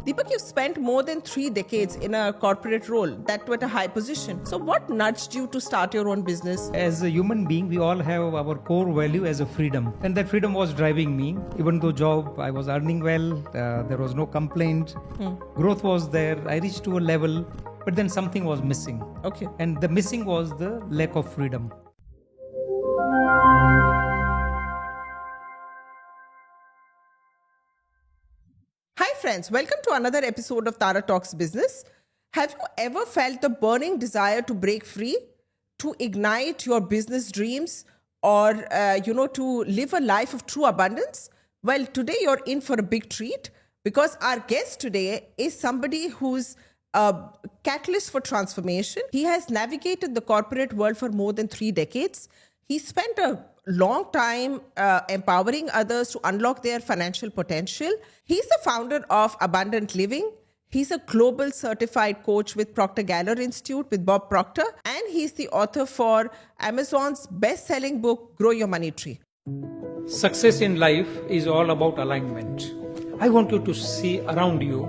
Deepak, you've spent more than 3 decades in a corporate role, that too at a high position. So what nudged you to start your own business? As a human being, we all have our core value as a freedom. And that freedom was driving me. Even though job, I was earning well, there was no complaint. Growth was there. I reached to a level, but then something was missing. Okay. And the missing was the lack of freedom. Hi friends, welcome to another episode of Tara Talks Business. Have you ever felt the burning desire to break free, to ignite your business dreams, or to live a life of true abundance? Well, today you're in for a big treat because our guest today is somebody who's a catalyst for transformation. He has navigated the corporate world for more than 3 decades. He spent a long time empowering others to unlock their financial potential. He's the founder of Abundant Living. He's a global certified coach with Proctor Institute with Bob Proctor, and he's the author for Amazon's best-selling book, Grow Your Money Tree. Success in life is all about alignment. I want you to see around you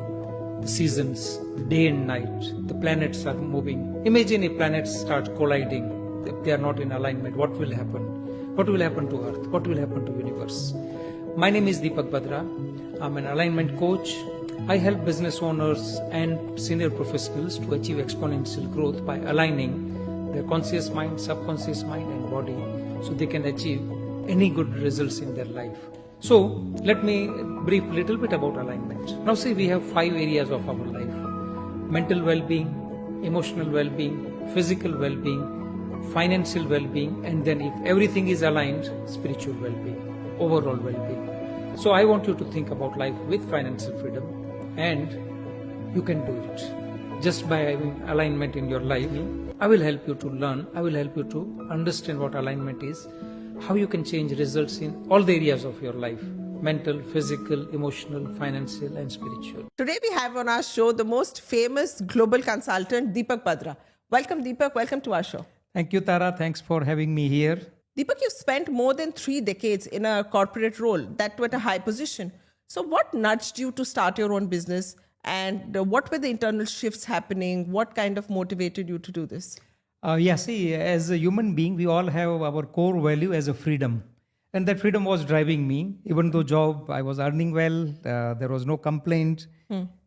the seasons, day and night. The planets are moving. Imagine if planets start colliding. If they are not in alignment, what will happen? What will happen to Earth? What will happen to universe? My name is Dipak Bhadra. I'm an alignment coach. I help business owners and senior professionals to achieve exponential growth by aligning their conscious mind, subconscious mind and body so they can achieve any good results in their life. So let me brief a little bit about alignment. Now see, we have 5 areas of our life: mental well-being, emotional well-being, physical well-being, financial well-being, and then if everything is aligned, spiritual well-being, overall well-being. So I want you to think about life with financial freedom, and you can do it just by having alignment in your life. I will help you to learn, I will help you to understand what alignment is, how you can change results in all the areas of your life: mental, physical, emotional, financial and spiritual. Today we have on our show the most famous global consultant, Dipak Bhadra. Welcome Deepak, welcome to our show. Thank you, Tara. Thanks for having me here. Deepak, you've spent more than 3 decades in a corporate role, that too at a high position. So what nudged you to start your own business, and what were the internal shifts happening? What kind of motivated you to do this? See, as a human being, we all have our core value as a freedom. And that freedom was driving me. Even though job, I was earning well, there was no complaint.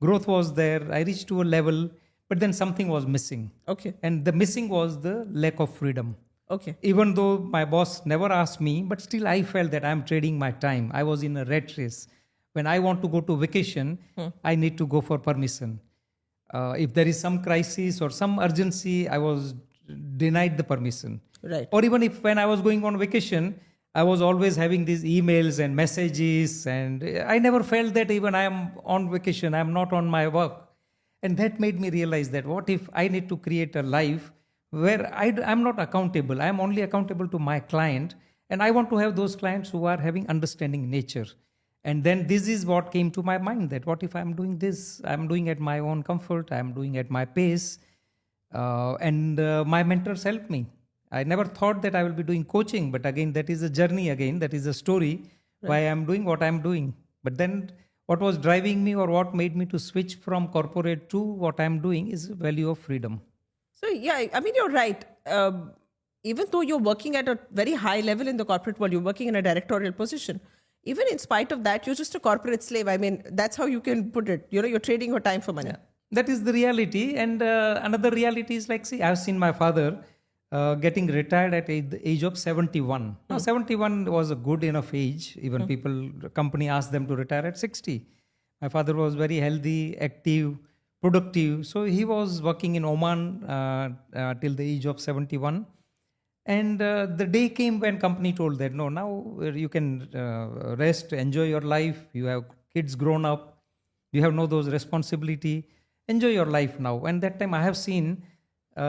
Growth was there. I reached to a level, but then something was missing. Okay. And the missing was the lack of freedom. Okay. Even though my boss never asked me, but still I felt that I'm trading my time. I was in a rat race. When I want to go to vacation, I need to go for permission. If there is some crisis or some urgency, I was denied the permission. Right. Or even if when I was going on vacation, I was always having these emails and messages, and I never felt that even I am on vacation, I am not on my work. And that made me realize that what if I need to create a life where I'm not accountable, I'm only accountable to my client, and I want to have those clients who are having understanding nature. And then this is what came to my mind, that what if I'm doing this, I'm doing at my own comfort, I'm doing at my pace, and my mentors helped me. I never thought that I will be doing coaching, but again, that is a journey again, that is a story, why I'm doing what I'm doing. But then what was driving me or what made me to switch from corporate to what I'm doing is the value of freedom. So yeah, I mean, you're right. Even though you're working at a very high level in the corporate world, you're working in a directorial position. Even in spite of that, you're just a corporate slave. I mean, that's how you can put it. You're trading your time for money. Yeah. That is the reality. And another reality is like, see, I've seen my father getting retired at the age of 71. Now, 71 was a good enough age. Even company asked them to retire at 60. My father was very healthy, active, productive. So he was working in Oman till the age of 71. And the day came when company told that, no, now you can rest, enjoy your life. You have kids grown up. You have no those responsibility. Enjoy your life now. And that time I have seen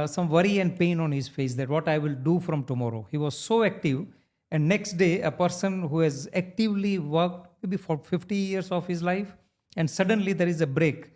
some worry and pain on his face, that what I will do from tomorrow. He was so active. And next day, a person who has actively worked maybe for 50 years of his life, and suddenly there is a break.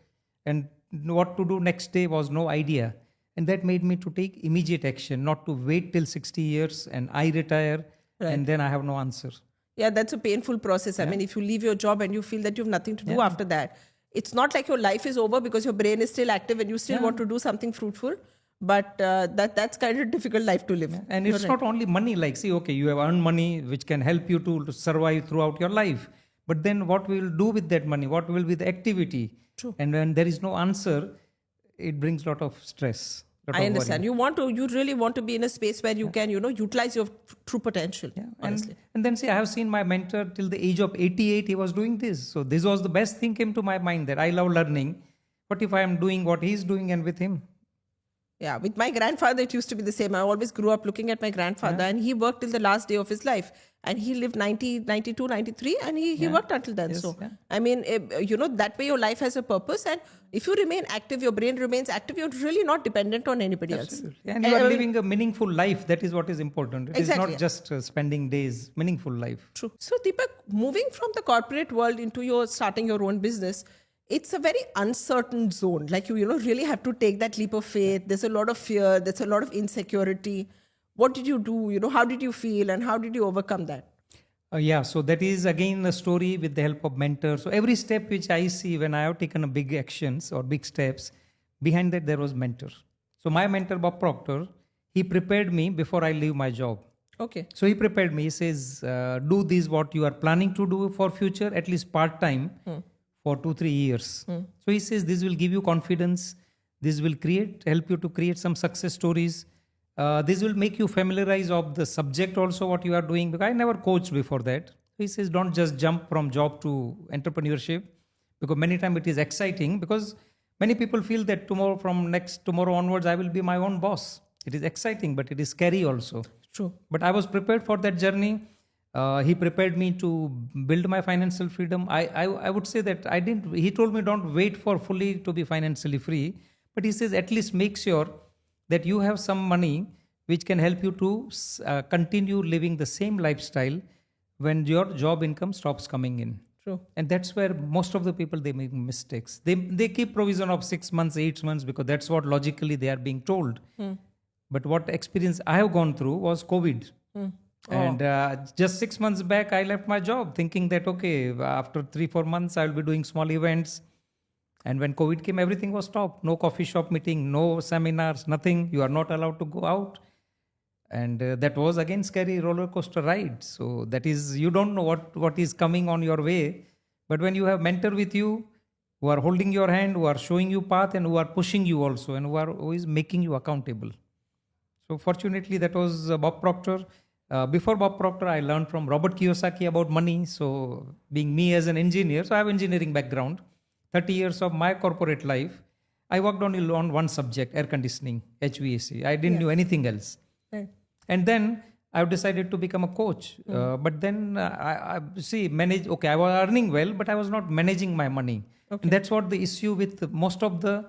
And what to do next day was no idea. And that made me to take immediate action, not to wait till 60 years and I retire, and then I have no answer. Yeah, that's a painful process. I mean, if you leave your job and you feel that you have nothing to do after that, It's not like your life is over because your brain is still active and you still want to do something fruitful. But that's kind of a difficult life to live. And it's not only money, like, see, okay, you have earned money which can help you to survive throughout your life. But then what we will do with that money? What will be the activity? True. And when there is no answer, it brings a lot of stress. I understand. You really want to be in a space where you can, utilize your true potential. Yeah. Honestly. And then see, I have seen my mentor till the age of 88, he was doing this. So this was the best thing came to my mind, that I love learning. What if I am doing what he's doing and with him? Yeah, with my grandfather, it used to be the same. I always grew up looking at my grandfather, and he worked till the last day of his life. And he lived 90, 92, 93, and he worked until then. Yes, so, yeah. I mean, that way your life has a purpose. And if you remain active, your brain remains active, you're really not dependent on anybody else. And you are living a meaningful life. That is what is important. It Exactly. is not just spending days, meaningful life. True. So, Dipak, moving from the corporate world into starting your own business, it's a very uncertain zone. Like you really have to take that leap of faith. There's a lot of fear. There's a lot of insecurity. What did you do? How did you feel and how did you overcome that? So that is again a story with the help of mentors. So every step which I see when I have taken a big actions or big steps, behind that there was mentor. So my mentor, Bob Proctor, he prepared me before I leave my job. Okay. So he prepared me. He says, do this what you are planning to do for future, at least part-time. For 2-3 years. So he says this will give you confidence. This will help you to create some success stories. This will make you familiarize of the subject also what you are doing. Because I never coached before that. He says don't just jump from job to entrepreneurship, because many times it is exciting, because many people feel that tomorrow onwards I will be my own boss. It is exciting, but it is scary also. True. But I was prepared for that journey. He prepared me to build my financial freedom. I would say that he told me don't wait for fully to be financially free, but he says at least make sure that you have some money which can help you to continue living the same lifestyle when your job income stops coming in. True. And that's where most of the people, they make mistakes. They keep provision of 6 months, 8 months, because that's what logically they are being told. But what experience I have gone through was COVID. And just 6 months back, I left my job thinking that, okay, after 3-4 months, I'll be doing small events. And when COVID came, everything was stopped. No coffee shop meeting, no seminars, nothing. You are not allowed to go out. And that was again scary roller coaster ride. So that is, you don't know what is coming on your way. But when you have mentor with you, who are holding your hand, who are showing you path, and who are pushing you also, and who are always making you accountable. So fortunately, that was Bob Proctor. Before Bob Proctor, I learned from Robert Kiyosaki about money. So being me as an engineer, so I have engineering background, 30 years of my corporate life, I worked on one subject, air conditioning, HVAC. I didn't know anything else. Right. And then I've decided to become a coach. But then I was earning well, but I was not managing my money. Okay. And that's what the issue with most of the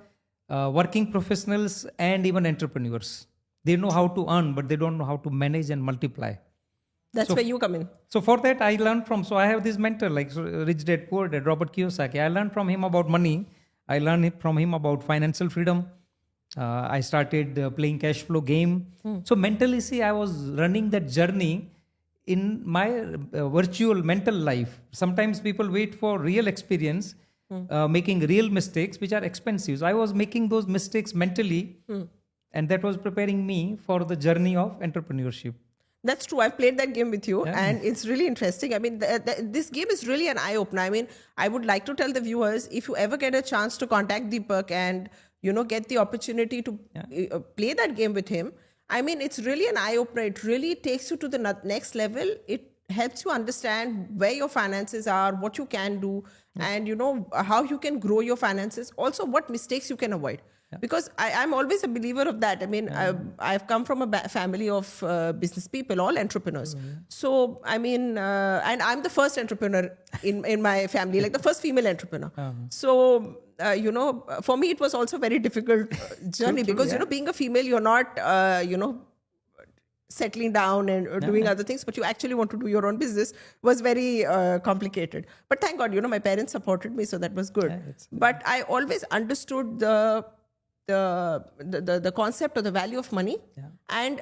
working professionals and even entrepreneurs. They know how to earn, but they don't know how to manage and multiply. That's where you come in. So for that, I learned so I have this mentor like Rich Dad Poor Dad, Robert Kiyosaki. I learned from him about money. I learned from him about financial freedom. I started playing cash flow game. So mentally, see, I was running that journey in my virtual mental life. Sometimes people wait for real experience, making real mistakes, which are expensive. So I was making those mistakes mentally. And that was preparing me for the journey of entrepreneurship. That's true. I've played that game with you, and it's really interesting. I mean, this game is really an eye-opener. I mean, I would like to tell the viewers, if you ever get a chance to contact Dipak and, get the opportunity to play that game with him, I mean, it's really an eye-opener. It really takes you to the next level. It helps you understand where your finances are, what you can do, and, how you can grow your finances. Also, what mistakes you can avoid. Because I'm always a believer of that. I mean, I've come from a family of business people, all entrepreneurs. So, I mean, and I'm the first entrepreneur in my family, like the first female entrepreneur. So, for me, it was also a very difficult journey because, being a female, you're not, settling down and doing other things, but you actually want to do your own business was very complicated. But thank God, my parents supported me, so that was good. But I always understood the concept or the value of money. And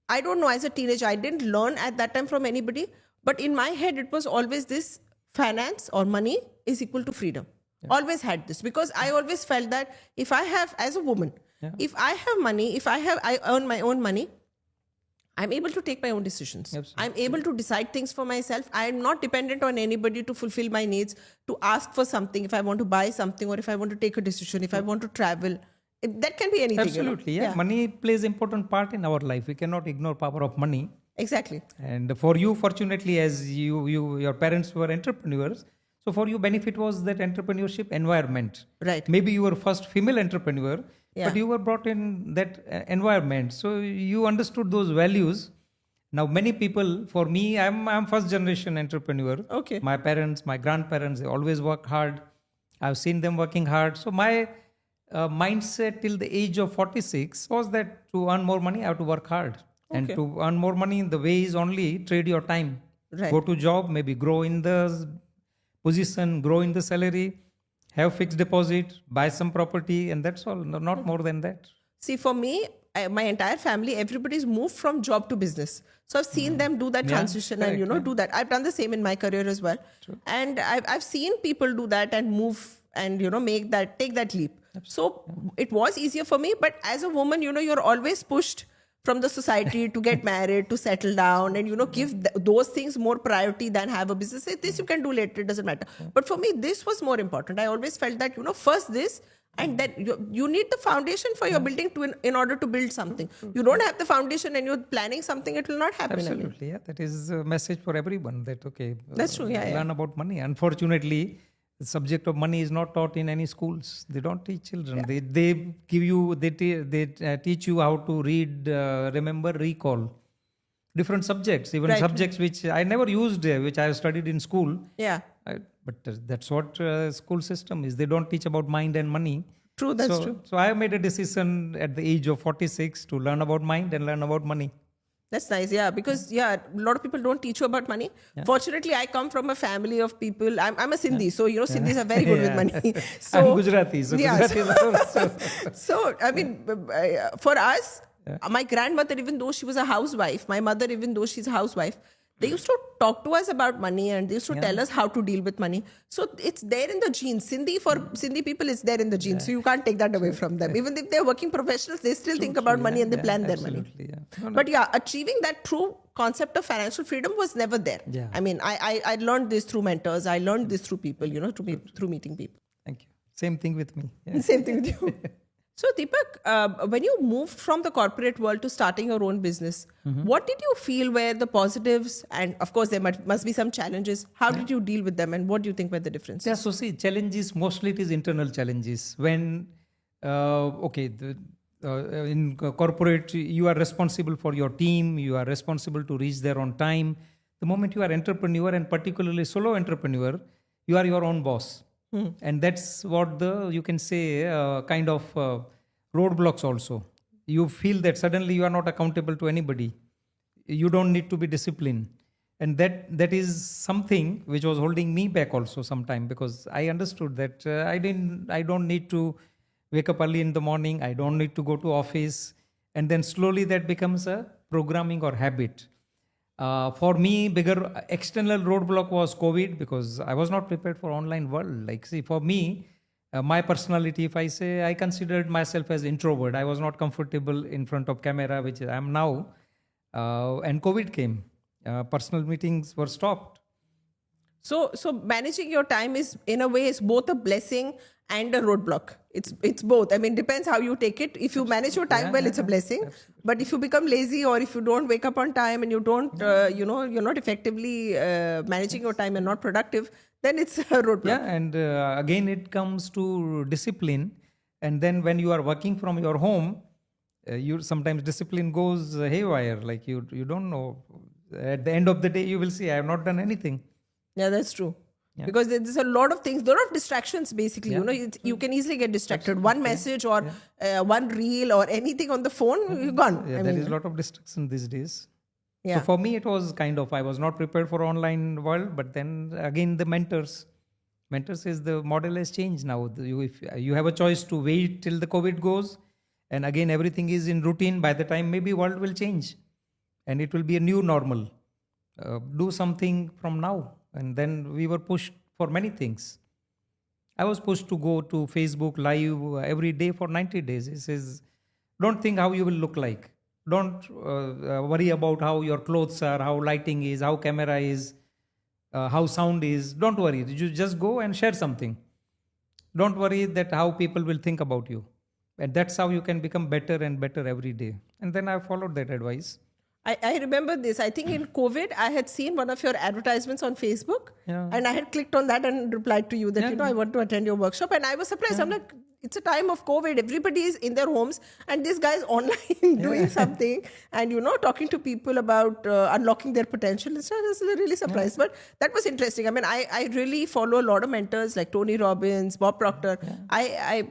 I don't know, as a teenager, I didn't learn at that time from anybody, but in my head, it was always this: finance or money is equal to freedom. Always had this, because I always felt that if I have, as a woman, if I have money, I earn my own money, I'm able to take my own decisions. Absolutely. I'm able to decide things for myself. I'm not dependent on anybody to fulfill my needs, to ask for something if I want to buy something, or if I want to take a decision, if I want to travel. That can be anything. Absolutely, yeah. Money plays important part in our life. We cannot ignore power of money. Exactly. And for you, fortunately, as your parents were entrepreneurs, so for you, benefit was that entrepreneurship environment. Right. Maybe you were first female entrepreneur, Yeah. but you were brought in that environment. So you understood those values. Now, many people, for me, I'm first generation entrepreneur. Okay. My parents, my grandparents, they always work hard. I've seen them working hard. So my mindset till the age of 46 was that to earn more money, I have to work hard. And Okay. to earn more money, the way is only trade your time. Right. Go to job, maybe grow in the position, grow in the salary, have fixed deposit, buy some property, and that's all. Not more than that. See, for me, my entire family, everybody's moved from job to business. So I've seen them do that transition and, do that. I've done the same in my career as well. And I've seen people do that and move and, take that leap. So it was easier for me. But as a woman, you're always pushed from the society to get married, to settle down, and, give those things more priority than have a business. Say, this you can do later, it doesn't matter. But for me, this was more important. I always felt that, first this, and then you need the foundation for your building in order to build something. You don't have the foundation and you're planning something, it will not happen. Absolutely, yeah. That is a message for everyone that, okay, That's true, yeah. learn about money. Unfortunately, the subject of money is not taught in any schools. They don't teach children. Yeah. They give you, they teach you how to read, remember, recall. Different subjects, even subjects which I never used, which I studied in school. Yeah. But that's what school system is. They don't teach about mind and money. True, that's true. So I made a decision at the age of 46 to learn about mind and learn about money. That's nice, yeah. Because, a lot of people don't teach you about money. Yeah. Fortunately, I come from a family of people. I'm a Sindhi, so, Sindhis are very good with money. So, I'm Gujarati. So so, I mean, for us, my grandmother, even though she was a housewife, my mother, even though she's a housewife, they used to talk to us about money and they used to tell us how to deal with money. So it's there in the genes. For Sindhi people, it's there in the genes. So you can't take that away from them. Even if they're working professionals, they still think about money and they plan their money. Yeah. But achieving that true concept of financial freedom was never there. Yeah. I mean, I learned this through mentors. I learned this through people, through meeting people. Thank you. Same thing with me. Yeah. Same thing with you. So Dipak, when you moved from the corporate world to starting your own business, what did you feel were the positives? And of course, there must be some challenges. How did you deal with them and what do you think were the differences? Yeah, so see, challenges, mostly it is internal challenges. When, in corporate, you are responsible for your team, you are responsible to reach there on time. The moment you are entrepreneur and particularly solo entrepreneur, you are your own boss. And that's what you can say, kind of roadblocks also. You feel that suddenly you are not accountable to anybody. You don't need to be disciplined. And that is something which was holding me back also sometime, because I understood that I don't need to wake up early in the morning. I don't need to go to office. And then slowly that becomes a programming or habit. For me, bigger external roadblock was COVID, because I was not prepared for online world. Like, see, for me, my personality, if I say, I considered myself as introvert. I was not comfortable in front of camera, which I am now. And COVID came. Personal meetings were stopped. So managing your time is, in a way, is both a blessing and a roadblock. It's both. I mean, depends how you take it. If you manage your time well, it's a blessing. Absolutely. But if you become lazy, or if you don't wake up on time and you don't, you're not effectively managing your time and not productive, then it's a roadblock. Yeah, and again, it comes to discipline. And then when you are working from your home, you sometimes discipline goes haywire. Like you don't know. At the end of the day, you will see, I have not done anything. Yeah, that's true. Yeah. Because there's a lot of things, there are distractions basically. You can easily get distracted. Absolutely. One message or one reel or anything on the phone, you're gone. Yeah, there is a lot of distraction these days. Yeah. So for me, it was kind of, I was not prepared for online world, but then again, the mentors is the model has changed now. If you have a choice to wait till the COVID goes, and again, everything is in routine, by the time maybe world will change and it will be a new normal. Do something from now. And then we were pushed for many things. I was supposed to go to Facebook Live every day for 90 days. He says, don't think how you will look like. Don't worry about how your clothes are, how lighting is, how camera is, how sound is. Don't worry. You just go and share something. Don't worry that how people will think about you. And that's how you can become better and better every day. And then I followed that advice. I remember this. I think in COVID, I had seen one of your advertisements on Facebook, Yeah. and I had clicked on that and replied to you that, I want to attend your workshop. And I was surprised. I'm like, it's a time of COVID. Everybody is in their homes, and this guy's online doing something and, talking to people about unlocking their potential. So I was really surprised. But that was interesting. I mean, I really follow a lot of mentors like Tony Robbins, Bob Proctor. I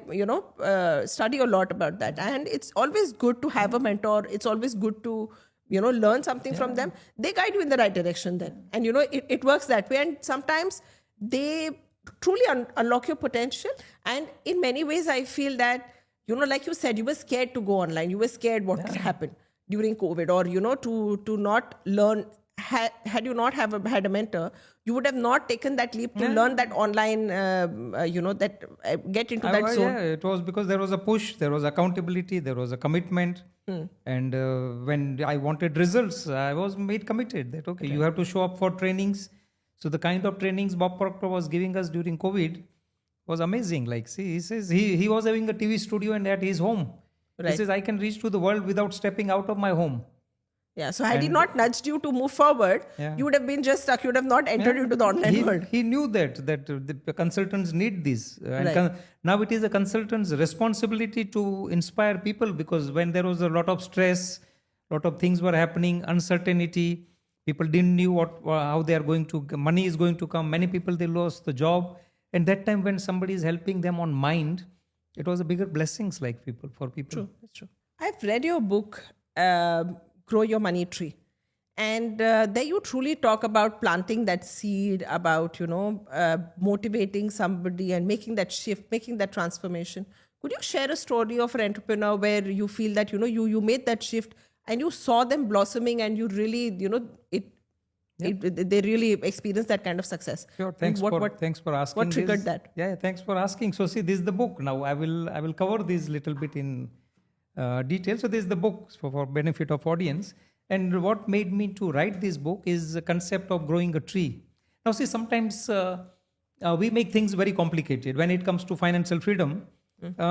study a lot about that. And it's always good to have a mentor. It's always good to learn something from them. They guide you in the right direction then. And, it works that way. And sometimes they truly unlock your potential. And in many ways, I feel that, like you said, you were scared to go online. You were scared what could happen during COVID, or, to not learn. Had you not had a mentor, you would have not taken that leap to learn that online, get into that zone. Yeah, it was because there was a push, there was accountability, there was a commitment. And when I wanted results, I was made committed that, okay, you have to show up for trainings. So the kind of trainings Bob Proctor was giving us during COVID was amazing. Like, see, he says he was having a TV studio and at his home. Right. He says, I can reach to the world without stepping out of my home. Yeah, so had he not nudged you to move forward, you would have been just stuck. You would have not entered into the online world. He knew that the consultants need this. Now it is a consultant's responsibility to inspire people, because when there was a lot of stress, lot of things were happening, uncertainty, people didn't know how they are going to, money is going to come. Many people, they lost the job. And that time when somebody is helping them on mind, it was a bigger blessings for people. True, that's true. I've read your book, Grow Your Money Tree. And there you truly talk about planting that seed, about, motivating somebody and making that shift, making that transformation. Could you share a story of an entrepreneur where you feel that, you made that shift and you saw them blossoming and you really, they really experienced that kind of success? Sure. Thanks for asking. What triggered that? Yeah, thanks for asking. So see, this is the book. Now I will cover this little bit in detail. So this is the book for benefit of audience. And what made me to write this book is the concept of growing a tree. Now see, sometimes we make things very complicated. When it comes to financial freedom,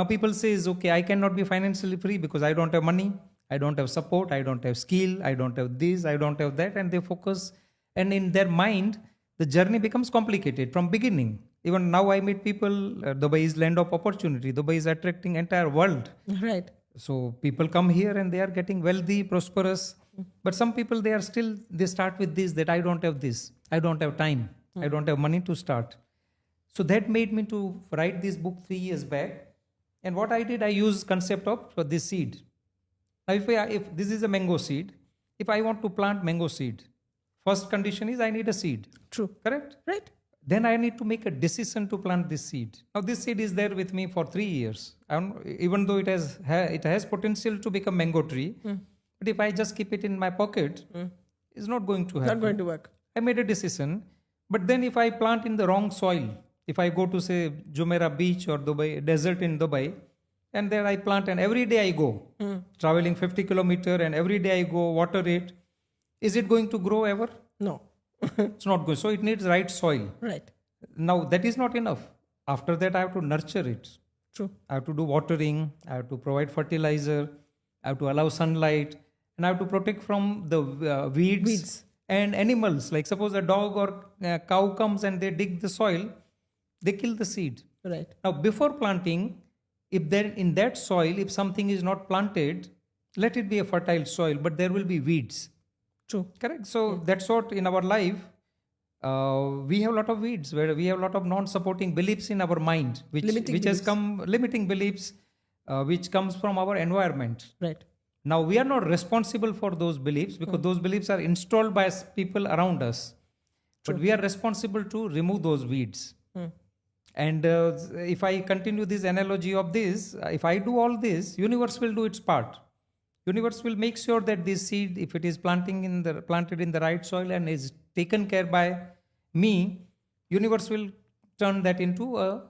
people say, okay, I cannot be financially free because I don't have money, I don't have support, I don't have skill, I don't have this, I don't have that. And they focus, and in their mind, the journey becomes complicated from beginning. Even now I meet people, Dubai is land of opportunity. Dubai is attracting entire world. Right. So people come here and they are getting wealthy, prosperous. But some people, they start with this, that I don't have this, I don't have time, I don't have money to start. So that made me to write this book 3 years back. And what I did, I used concept of this seed. Now if this is a mango seed, if I want to plant mango seed, first condition is I need a seed. True. Correct? Right. Then I need to make a decision to plant this seed. Now this seed is there with me for 3 years. Even though it has potential to become mango tree, but if I just keep it in my pocket, it's not going to happen. Not going to work. I made a decision. But then if I plant in the wrong soil, if I go to say Jumeirah beach or Dubai, desert in Dubai, and there I plant and every day I go, traveling 50 kilometers and every day I go water it, is it going to grow ever? No. It's not good. So it needs right soil. Right. Now that is not enough. After that I have to nurture it. True. I have to do watering, I have to provide fertilizer, I have to allow sunlight, and I have to protect from the weeds and animals. Like suppose a dog or a cow comes and they dig the soil, they kill the seed. Right. Now before planting, if there in that soil, if something is not planted, let it be a fertile soil, but there will be weeds. True. Correct. So that's what in our life, we have a lot of weeds, where we have a lot of non-supporting beliefs in our mind, which has come limiting beliefs, which comes from our environment. Right. Now we are not responsible for those beliefs because those beliefs are installed by people around us. But we are responsible to remove those weeds. And if I continue this analogy of this, if I do all this, universe will do its part. Universe will make sure that this seed, if it is planted in the right soil and is taken care by me, universe will turn that into a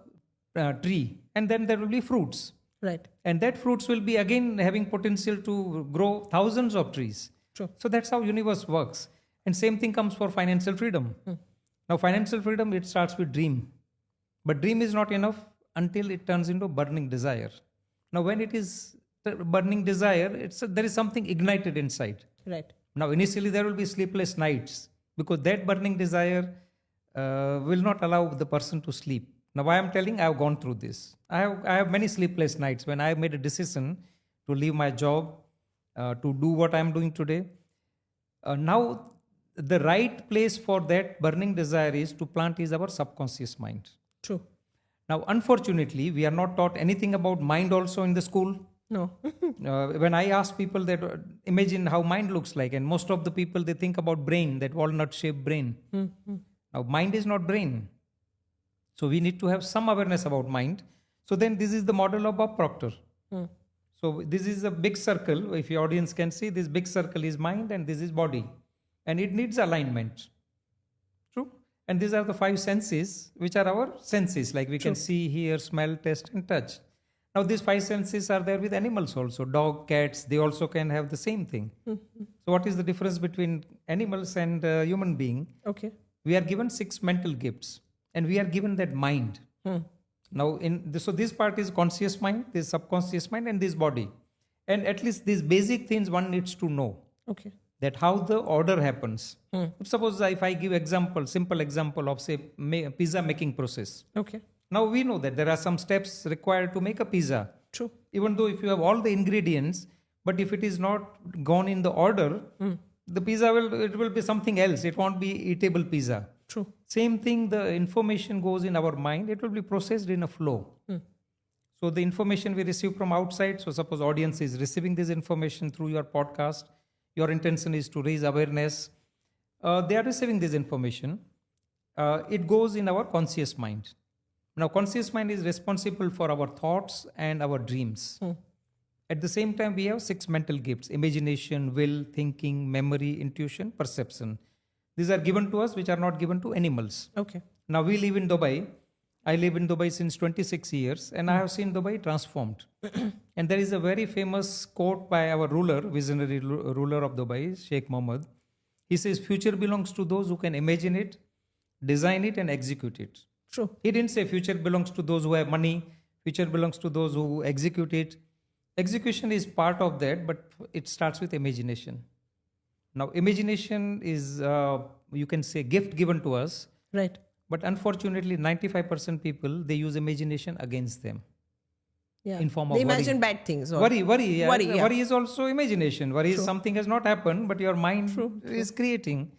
tree, and then there will be fruits. Right. And that fruits will be again having potential to grow thousands of trees. True. So that's how universe works. And same thing comes for financial freedom. Now financial freedom, it starts with dream. But dream is not enough until it turns into burning desire. Now when it is burning desire, there is something ignited inside. Right. Now initially there will be sleepless nights because that burning desire will not allow the person to sleep. Now why I'm telling, I have gone through this. I have many sleepless nights when I have made a decision to leave my job, to do what I'm doing today. Now the right place for that burning desire is to plant is our subconscious mind. True. Now unfortunately we are not taught anything about mind also in the school. No. When I ask people that imagine how mind looks like, and most of the people they think about brain, that walnut shaped brain. Now mind is not brain. So we need to have some awareness about mind. So then this is the model of Bob Proctor. So this is a big circle. If your audience can see, this big circle is mind and this is body. And it needs alignment. True? And these are the 5 senses, which are our senses. Like we can see, hear, smell, taste and touch. Now these 5 senses are there with animals also. Dog, cats, they also can have the same thing. So what is the difference between animals and human being? Okay. We are given 6 mental gifts. And we are given that mind. Now, so this part is conscious mind, this subconscious mind, and this body. And at least these basic things one needs to know. Okay. That how the order happens. Suppose if I give simple example of say pizza making process. Okay. Now we know that there are some steps required to make a pizza. True. Even though if you have all the ingredients, but if it is not gone in the order, the pizza will be something else. It won't be eatable pizza. True. Same thing, the information goes in our mind, it will be processed in a flow. So the information we receive from outside, so suppose audience is receiving this information through your podcast, your intention is to raise awareness, they are receiving this information, it goes in our conscious mind. Now conscious mind is responsible for our thoughts and our dreams. At the same time, we have 6 mental gifts: imagination, will, thinking, memory, intuition, perception. These are given to us, which are not given to animals. Okay. Now we live in Dubai. I live in Dubai since 26 years and I have seen Dubai transformed. And there is a very famous quote by our visionary ruler of Dubai, Sheikh Mohammed. He says, future belongs to those who can imagine it, design it and execute it. True. He didn't say future belongs to those who have money, future belongs to those who execute it. Execution is part of that, but it starts with imagination. Now, imagination is, you can say, gift given to us. Right. But unfortunately, 95% people, they use imagination against them. Yeah. In form of they worry. imagine bad things. Or Worry, yeah. yeah. Worry is also imagination. Worry is something has not happened, but your mind is creating.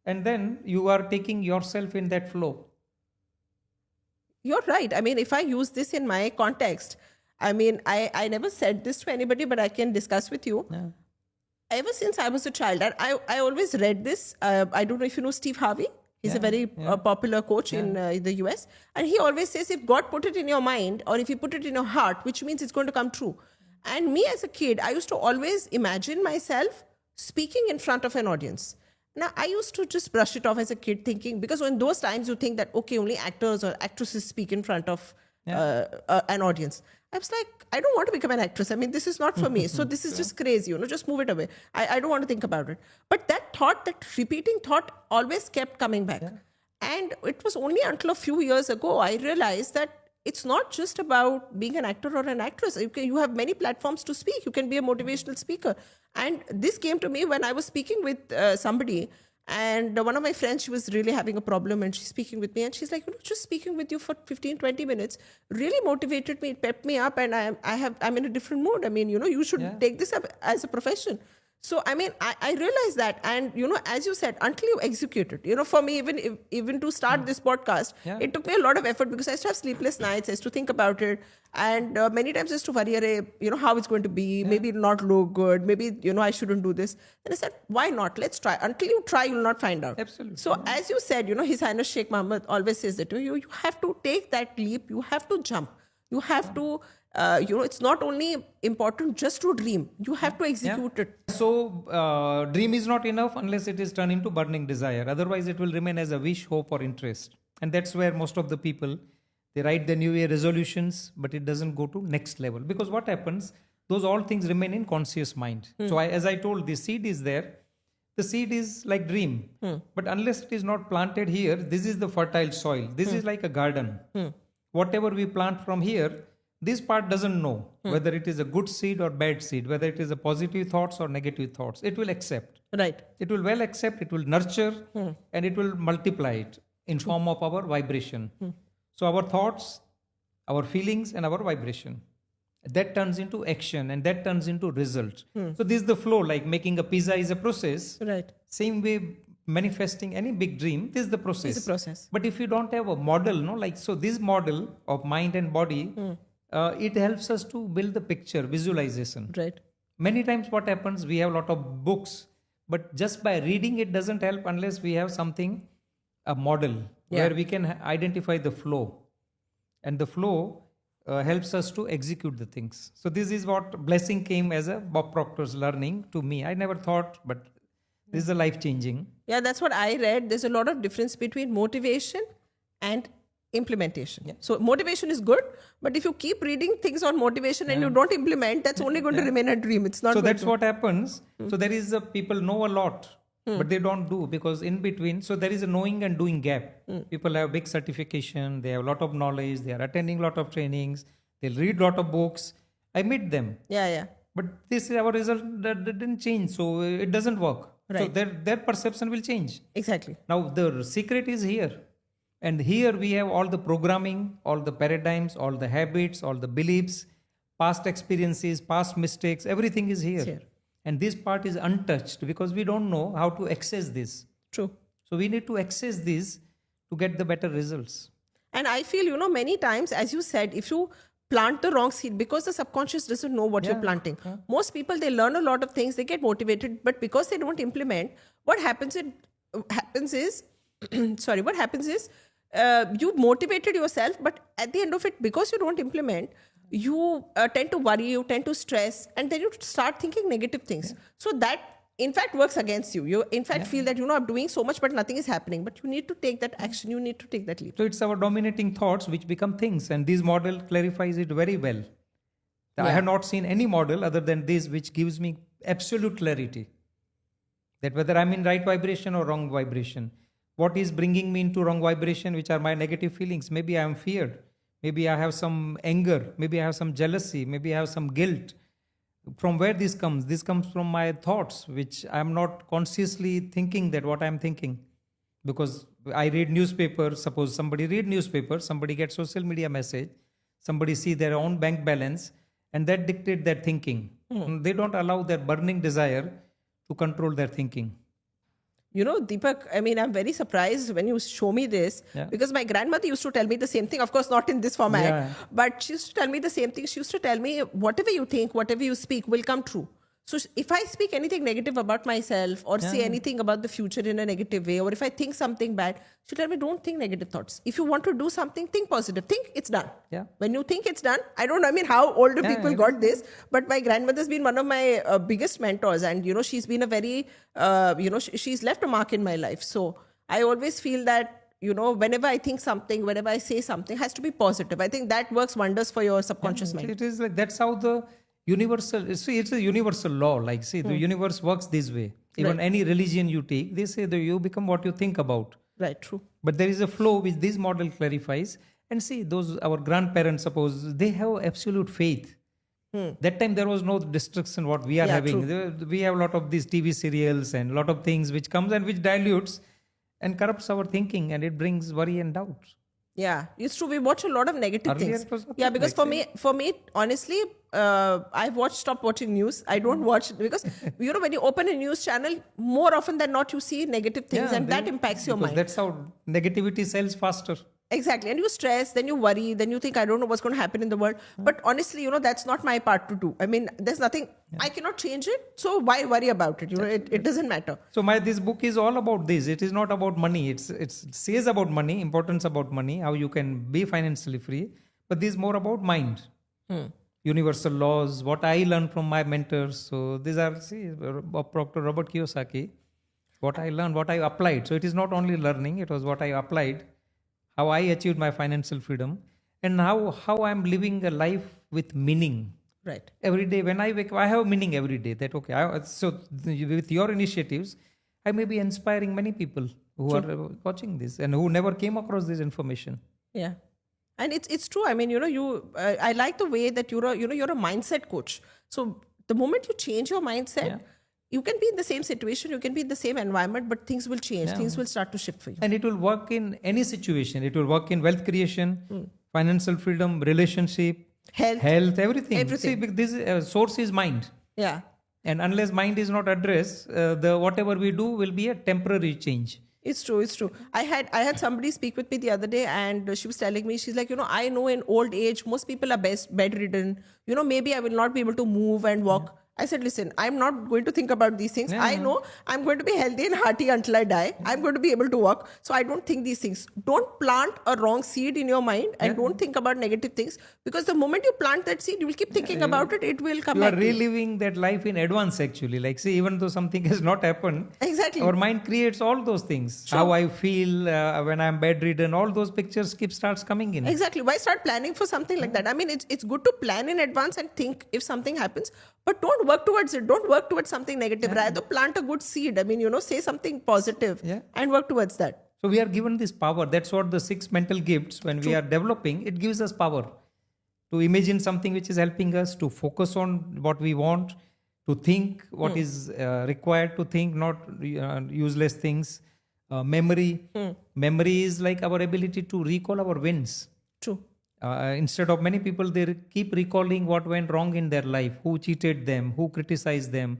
And then you are taking yourself in that flow. You're right. I mean, if I use this in my context, I mean, I never said this to anybody, but I can discuss with you. Yeah. Ever since I was a child, I always read this. I don't know if you know Steve Harvey. He's a very popular coach in the US. And he always says, if God put it in your mind or if you put it in your heart, which means it's going to come true. And me as a kid, I used to always imagine myself speaking in front of an audience. Now, I used to just brush it off as a kid thinking, because in those times you think that, okay, only actors or actresses speak in front of an audience. I was like, I don't want to become an actress. I mean, this is not for me. So this is just crazy, just move it away. I don't want to think about it. But that thought, that repeating thought always kept coming back. And it was only until a few years ago, I realized that it's not just about being an actor or an actress. You have many platforms to speak. You can be a motivational speaker. And this came to me when I was speaking with somebody. And one of my friends, she was really having a problem and she's speaking with me. And she's like, just speaking with you for 15, 20 minutes really motivated me, it pepped me up. And I'm in a different mood. I mean, you should take this up as a profession. So, I mean, I realized that. And, as you said, until you execute it, for me, even to start this podcast, it took me a lot of effort because I used to have sleepless nights. I used to think about it. And many times I used to worry, how it's going to be. Maybe it'll not look good. Maybe, I shouldn't do this. And I said, why not? Let's try. Until you try, you'll not find out. Absolutely. So, as you said, His Highness Sheikh Mohammed always says that you have to take that leap. You have to jump. You have to... it's not only important just to dream. You have to execute it. So, dream is not enough unless it is turned into burning desire. Otherwise, it will remain as a wish, hope or interest. And that's where most of the people, They write the New Year resolutions, but it doesn't go to next level. Because what happens, those all things remain in conscious mind. So as I told, the seed is there. The seed is like dream. But unless it is not planted here, this is the fertile soil. This is like a garden. Whatever we plant from here, this part doesn't know whether it is a good seed or bad seed, whether it is a positive thoughts or negative thoughts. It will accept. Right. It will well accept, it will nurture, and it will multiply it in form of our vibration. So our thoughts, our feelings, and our vibration. That turns into action, and that turns into result. So this is the flow, like making a pizza is a process. Right. Same way, manifesting any big dream, this is the process. It's a process. But if you don't have a model, no, like, so this model of mind and body, it helps us to build the picture, visualization. Right. Many times what happens, we have a lot of books, but just by reading it doesn't help unless we have something, a model, where we can identify the flow. And the flow helps us to execute the things. So this is what blessing came as a Bob Proctor's learning to me. I never thought, but this is a life-changing. Yeah, that's what I read. There's a lot of difference between motivation and implementation. So motivation is good, but if you keep reading things on motivation and you don't implement, that's only going to remain a dream. It's not. So going that's to. what happens. So there is a people know a lot, but they don't do, because in between, so there is a knowing and doing gap. People have big certification, they have a lot of knowledge, they are attending a lot of trainings, they'll read a lot of books. I meet them. Yeah. But this is our result that didn't change, so it doesn't work. Right. So their perception will change. Exactly. Now the secret is here. And here we have all the programming, all the paradigms, all the habits, all the beliefs, past experiences, past mistakes, everything is here. It's here. And this part is untouched because we don't know how to access this. True. So we need to access this to get the better results. And I feel, many times, as you said, if you plant the wrong seed, because the subconscious doesn't know what you're planting. Most people, they learn a lot of things, they get motivated, but because they don't implement, what happens is you motivated yourself, but at the end of it, because you don't implement, you tend to worry, you tend to stress, and then you start thinking negative things. So that, in fact, works against you. You, in fact, feel that, I'm doing so much, but nothing is happening. But you need to take that action. You need to take that leap. So it's our dominating thoughts which become things. And this model clarifies it very well. I have not seen any model other than this which gives me absolute clarity. That whether I'm in right vibration or wrong vibration. What is bringing me into wrong vibration, which are my negative feelings? Maybe I am feared. Maybe I have some anger. Maybe I have some jealousy. Maybe I have some guilt. From where this comes? This comes from my thoughts, which I am not consciously thinking that what I am thinking. Because I read newspaper, suppose somebody read newspaper, somebody gets social media message, somebody see their own bank balance, and that dictate their thinking. They don't allow their burning desire to control their thinking. Dipak, I'm very surprised when you show me this, because my grandmother used to tell me the same thing. Of course, not in this format, but she used to tell me the same thing. She used to tell me, whatever you think, whatever you speak will come true. So if I speak anything negative about myself or say anything about the future in a negative way, or if I think something bad, she'll tell me, don't think negative thoughts. If you want to do something, think positive. Think it's done. Yeah. When you think it's done, I don't know, how older people got this, but my grandmother's been one of my biggest mentors, and, she's been a very, she's left a mark in my life. So I always feel that, whenever I think something, whenever I say something, has to be positive. I think that works wonders for your subconscious mind. It is like, that's how the universal, it's a universal law. Like, the universe works this way. Even any religion you take, they say that you become what you think about. Right, true. But there is a flow which this model clarifies. And see, those, our grandparents, suppose, they have absolute faith. That time there was no destruction what we are having. We have a lot of these TV serials and a lot of things which comes and which dilutes and corrupts our thinking, and it brings worry and doubt. Yeah, it's true. We watch a lot of negative Earlier things. it was Yeah, because for me, honestly, I've stopped watching news. I don't watch, because when you open a news channel, more often than not, you see negative things, and that impacts your mind. That's how negativity sells faster. Exactly. And you stress, then you worry, then you think, I don't know what's going to happen in the world. But honestly, that's not my part to do. There's nothing, I cannot change it. So why worry about it? It doesn't matter. So this book is all about this. It is not about money. It says about money, importance about money, how you can be financially free. But this is more about mind. Universal laws, what I learned from my mentors. So these are, Bob Proctor, Robert Kiyosaki, what I learned, what I applied. So it is not only learning, it was what I applied, how I achieved my financial freedom. and how I'm living a life with meaning. Right. Every day when I wake up, I have meaning every day. That okay. With your initiatives, I may be inspiring many people who are watching this and who never came across this information. Yeah. And it's true. I mean, I like the way that you're a mindset coach. So the moment you change your mindset, Yeah. you can be in the same situation, you can be in the same environment, but things will change. Yeah. Things will start to shift for you. And it will work in any situation. It will work in wealth creation, financial freedom, relationship, Health. everything. Everything. See, this source is mind. Yeah. And unless mind is not addressed, the whatever we do will be a temporary change. It's true. It's true. I had somebody speak with me the other day, and she was telling me, she's like, I know in old age most people are bedridden. Maybe I will not be able to move and walk. I said, listen, I'm not going to think about these things. Yeah. I know I'm going to be healthy and hearty until I die. I'm going to be able to walk. So I don't think these things. Don't plant a wrong seed in your mind and don't think about negative things, because the moment you plant that seed, you will keep thinking about it. It will come You back are to you. reliving that life in advance, actually. Like, see, even though something has not happened, Exactly. our mind creates all those things. Sure. How I feel when I'm bedridden, all those pictures starts coming in. Exactly. Why start planning for something like that? I mean, it's good to plan in advance and think if something happens, but don't work towards it. Don't work towards something negative. Rather plant a good seed. I mean, say something positive and work towards that. So we are given this power. That's what the 6 mental gifts, when we are developing, it gives us power to imagine something which is helping us, to focus on what we want, to think what is required to think, not useless things. Memory. Memory is like our ability to recall our wins. True. Instead of many people, they keep recalling what went wrong in their life, who cheated them, who criticized them,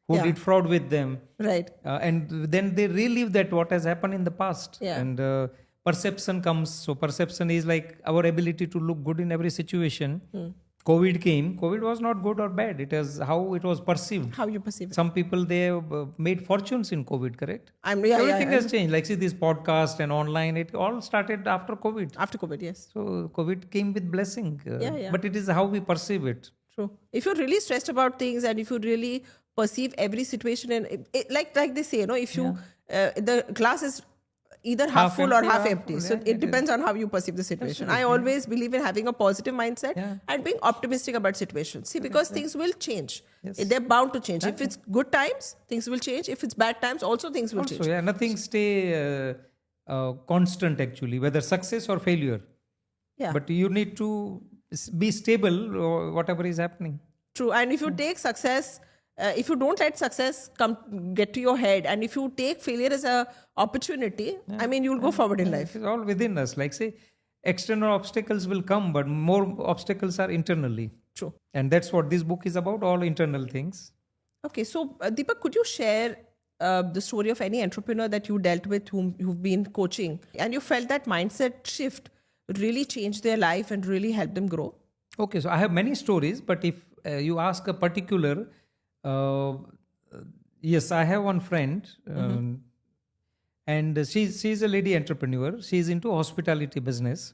who did fraud with them. Right. And then they relive that what has happened in the past. Yeah. And perception comes. So perception is like our ability to look good in every situation. COVID came. COVID was not good or bad. It is how it was perceived. How you perceive it. Some people, they have made fortunes in COVID, correct? Everything Has changed. Like, see, this podcast and online, it all started after COVID. After COVID, yes. So COVID came with blessing. Yeah. But it is how we perceive it. True. If you're really stressed about things and if you really perceive every situation, and like they say, if you the glass is either half full or empty, half half empty. full, So yeah, it depends on how you perceive the situation. I always believe in having a positive mindset and being optimistic about situations. See, because things will change. They're bound to change. If it's good times, things will change. If it's bad times, also things will change. So nothing stay constant, actually, whether success or failure. Yeah. But you need to be stable, whatever is happening. True. And if you take success, if you don't let success get to your head, and if you take failure as a opportunity, I mean, you'll go forward in life. It's all within us. Like, say, external obstacles will come, but more obstacles are internally. True. And that's what this book is about, all internal things. Okay. So, Deepak, could you share the story of any entrepreneur that you dealt with, whom you've been coaching, and you felt that mindset shift really changed their life and really helped them grow? Okay, so I have many stories, but if you ask a particular, yes, I have one friend, and she's a lady entrepreneur. She's into hospitality business,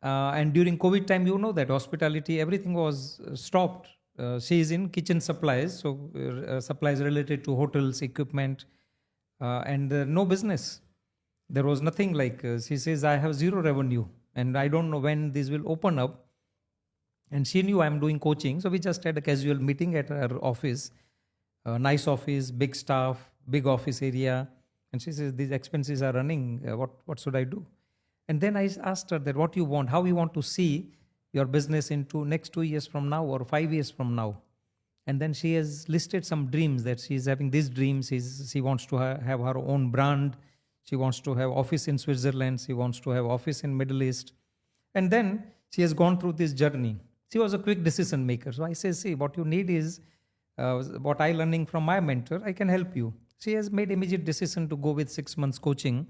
and during COVID time, you know that hospitality, everything was stopped. She is in kitchen supplies, so supplies related to hotels, equipment, and no business. There was nothing. Like, she says, I have zero revenue, and I don't know when this will open up. And she knew I'm doing coaching, so we just had a casual meeting at her office. Nice office, big staff, big office area. And she says, these expenses are running. What should I do? And then I asked her that what you want, how you want to see your business into next 2 years from now or 5 years from now. And then she has listed some dreams, that she's having these dreams. She wants to have her own brand. She wants to have office in Switzerland. She wants to have office in Middle East. And then she has gone through this journey. She was a quick decision maker. So I say, see, what you need is what I learning from my mentor, I can help you. She has made immediate decision to go with 6 months coaching.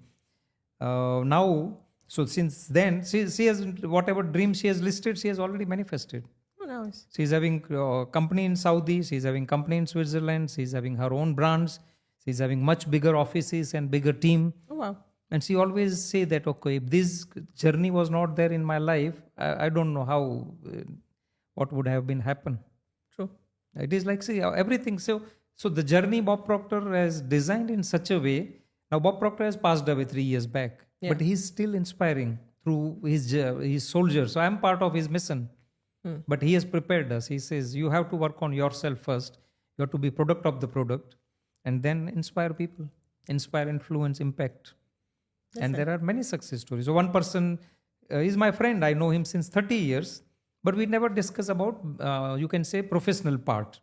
Now, so since then, she has, whatever dream she has listed, she has already manifested. Oh, nice. She's having a company in Saudi. She's having company in Switzerland. She's having her own brands. She's having much bigger offices and bigger team. Oh, wow. And she always say that, okay, if this journey was not there in my life, I don't know how, what would have been happen. True. It is like, see, everything. So the journey Bob Proctor has designed in such a way. Now, Bob Proctor has passed away 3 years back, but he's still inspiring through his soldiers. So I'm part of his mission. But he has prepared us. He says you have to work on yourself first. You have to be product of the product, and then inspire people, inspire, influence, impact. And there are many success stories. So one person is my friend. I know him since 30 years, but we never discuss about, you can say, professional part.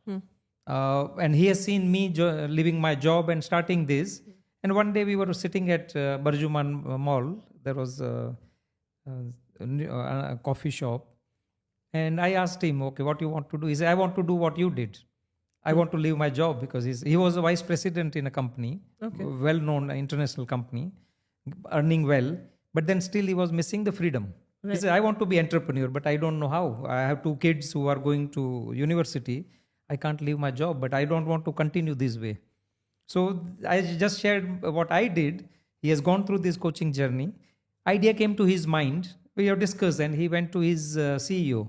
And he has seen me leaving my job and starting this. And one day we were sitting at Barjuman Mall. There was a coffee shop. And I asked him, okay, what you want to do? He said, I want to do what you did. I want to leave my job because he was a vice president in a company, well-known international company, earning well, but then still he was missing the freedom. He said, I want to be entrepreneur, but I don't know how. I have 2 kids who are going to university. I can't leave my job, but I don't want to continue this way. So I just shared what I did. He has gone through this coaching journey. Idea came to his mind. We have discussed, and he went to his CEO.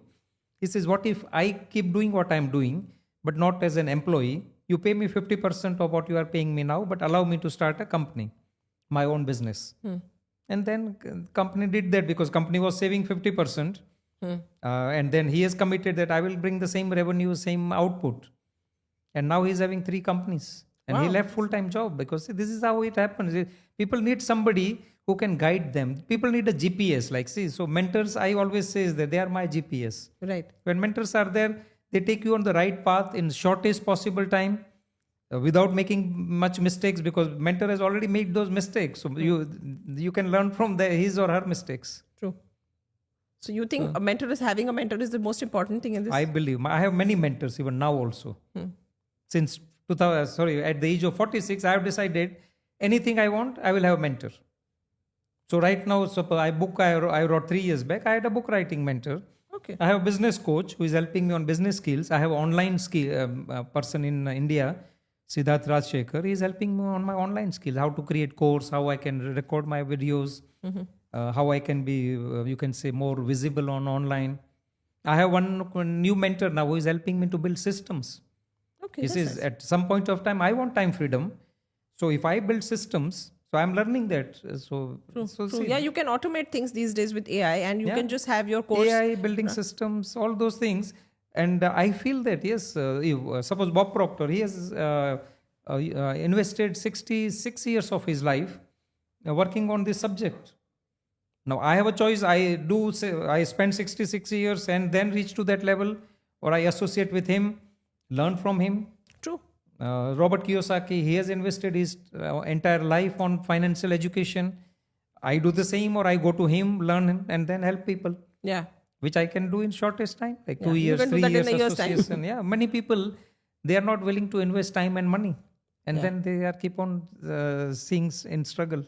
He says, what if I keep doing what I'm doing, but not as an employee? You pay me 50% of what you are paying me now, but allow me to start a company, my own business. And then company did that because company was saving 50%. And then he has committed that I will bring the same revenue, same output. And now he's having 3 companies. And he left full-time job because this is how it happens. People need somebody who can guide them. People need a GPS. So mentors, I always say is that they are my GPS. Right. When mentors are there, they take you on the right path in shortest possible time without making much mistakes because mentor has already made those mistakes. So you can learn from his or her mistakes. True. So you think having a mentor is the most important thing in this? I believe. I have many mentors even now also. Since at the age of 46, I have decided anything I want, I will have a mentor. So right now, I wrote 3 years back. I had a book writing mentor. Okay. I have a business coach who is helping me on business skills. I have an online person in India, Siddharth Rajshekhar. He is helping me on my online skills, how to create course, how I can record my videos, how I can be, you can say, more visible on online. I have one new mentor now who is helping me to build systems. Okay. He says at some point of time, I want time freedom. So if I build systems, so I'm learning that. So True. Yeah, you can automate things these days with AI and you can just have your course. AI, building systems, all those things. And I feel that, yes, suppose Bob Proctor, he has invested 66 years of his life working on this subject. Now I have a choice. I spend 66 years and then reach to that level, or I associate with him, learn from him. True. Robert Kiyosaki, he has invested his entire life on financial education. I do the same, or I go to him, learn him, and then help people. Yeah. Which I can do in shortest time, like 2 years, 3 years association. Yeah, many people, they are not willing to invest time and money. And then they keep on seeing in struggle.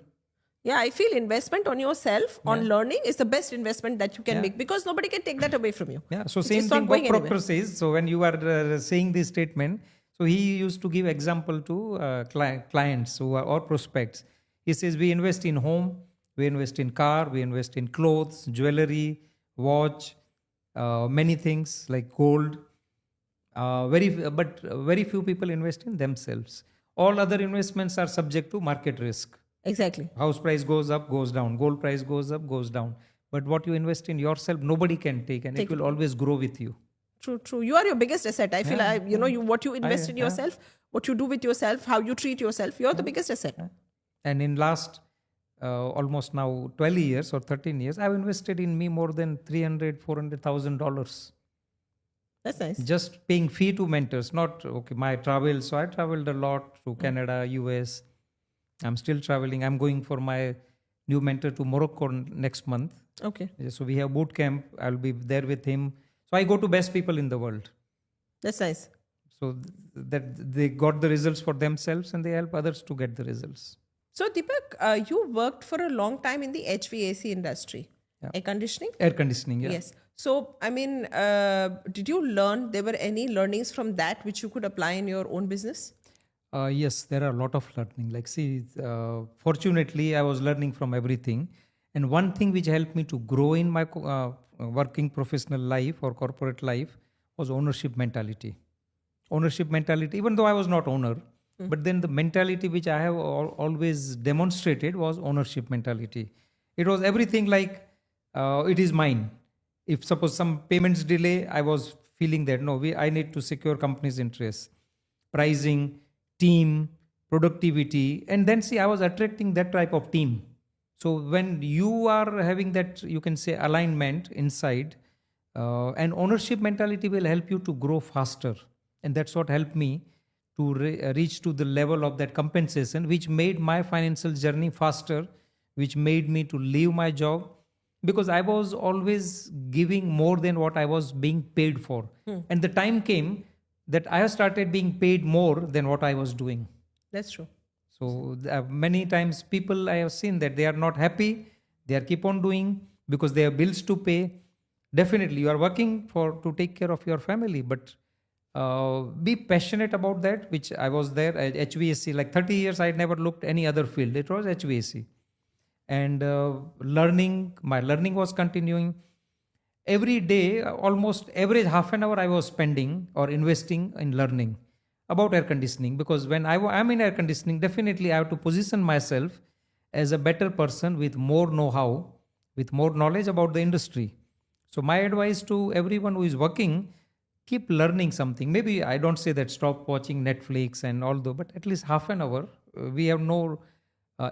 Yeah, I feel investment on yourself, on learning is the best investment that you can make because nobody can take that away from you. Yeah, so same thing Bob Proctor says. So when you are saying this statement, so he used to give example to clients or prospects. He says we invest in home, we invest in car, we invest in clothes, jewelry, watch, many things like gold. But very few people invest in themselves. All other investments are subject to market risk. Exactly. House price goes up, goes down. Gold price goes up, goes down. But what you invest in yourself, nobody can take, and it will always grow with you. True. You are your biggest asset. I feel what you invest in yourself, what you do with yourself, how you treat yourself, you're the biggest asset. And in last almost now 12 years or 13 years, I've invested in me more than $300,000-$400,000. That's nice. Just paying fee to mentors, not my travel. So I traveled a lot to Canada, US. I'm still traveling. I'm going for my new mentor to Morocco next month. Okay. So we have boot camp. I'll be there with him. So I go to best people in the world. That's nice. So that they got the results for themselves and they help others to get the results. So Dipak, you worked for a long time in the HVAC industry. Yeah. Air conditioning? Air conditioning, yeah. Yes. So, did you learn, there were any learnings from that which you could apply in your own business? Yes, there are a lot of learning. Fortunately, I was learning from everything. And one thing which helped me to grow in my working professional life or corporate life was ownership mentality. Ownership mentality, even though I was not owner, but then the mentality which I have always demonstrated was ownership mentality. It was everything like it is mine. If suppose some payments delay, I was feeling that no, I need to secure company's interests, pricing, team, productivity, and then see I was attracting that type of team. So when you are having that, you can say alignment inside, and ownership mentality will help you to grow faster, and that's what helped me to reach to the level of that compensation, which made my financial journey faster, which made me to leave my job because I was always giving more than what I was being paid for. And the time came that I started being paid more than what I was doing. That's true. So many times people I have seen that they are not happy, they are keep on doing because they have bills to pay. Definitely, you are working for to take care of your family, but be passionate about that. Which I was there at HVAC, like 30 years. I never looked any other field. It was HVAC, and my learning was continuing. Every day, almost average half an hour I was spending or investing in learning about air conditioning, because when I'm in air conditioning, definitely I have to position myself as a better person with more know-how, with more knowledge about the industry. So my advice to everyone who is working, keep learning something. Maybe I don't say that stop watching Netflix and all though, but at least half an hour. We have no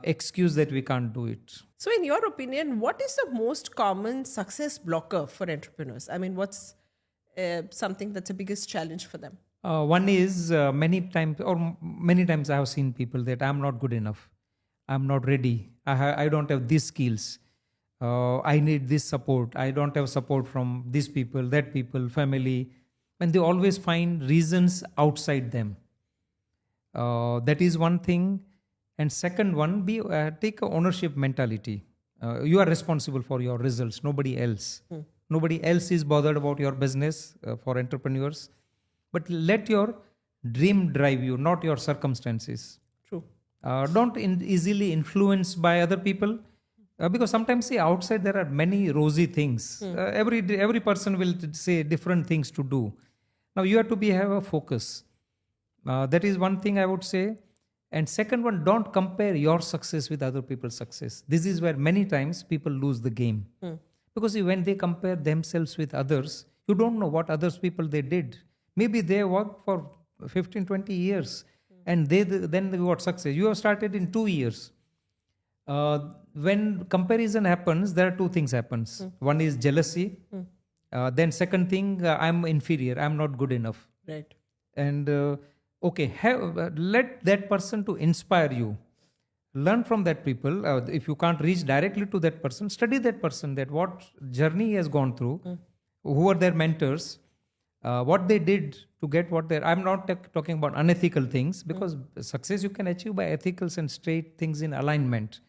excuse that we can't do it. So, in your opinion, what is the most common success blocker for entrepreneurs? I mean, what's something that's the biggest challenge for them? One is many times I have seen people that I'm not good enough, I'm not ready, I don't have these skills, I need this support, I don't have support from these people, that people, family, and they always find reasons outside them. That is one thing. And second one, take a ownership mentality. You are responsible for your results, nobody else. Nobody else is bothered about your business for entrepreneurs. But let your dream drive you, not your circumstances. True. Don't easily influenced by other people, because sometimes see outside there are many rosy things. Every person will say different things to do. Now you have to have a focus. That is one thing I would say. And second one, don't compare your success with other people's success. This is where many times people lose the game. Because see, when they compare themselves with others, you don't know what others people they did. Maybe they worked for 15, 20 years and then they got success. You have started in 2 years. When comparison happens, there are two things happens. One is jealousy. Then second thing, I'm inferior. I'm not good enough. Right. And let that person to inspire you. Learn from that people. If you can't reach directly to that person, study that person, that what journey he has gone through, who are their mentors, what they did to get what they're. I'm not talking about unethical things, because success you can achieve by ethicals and straight things in alignment.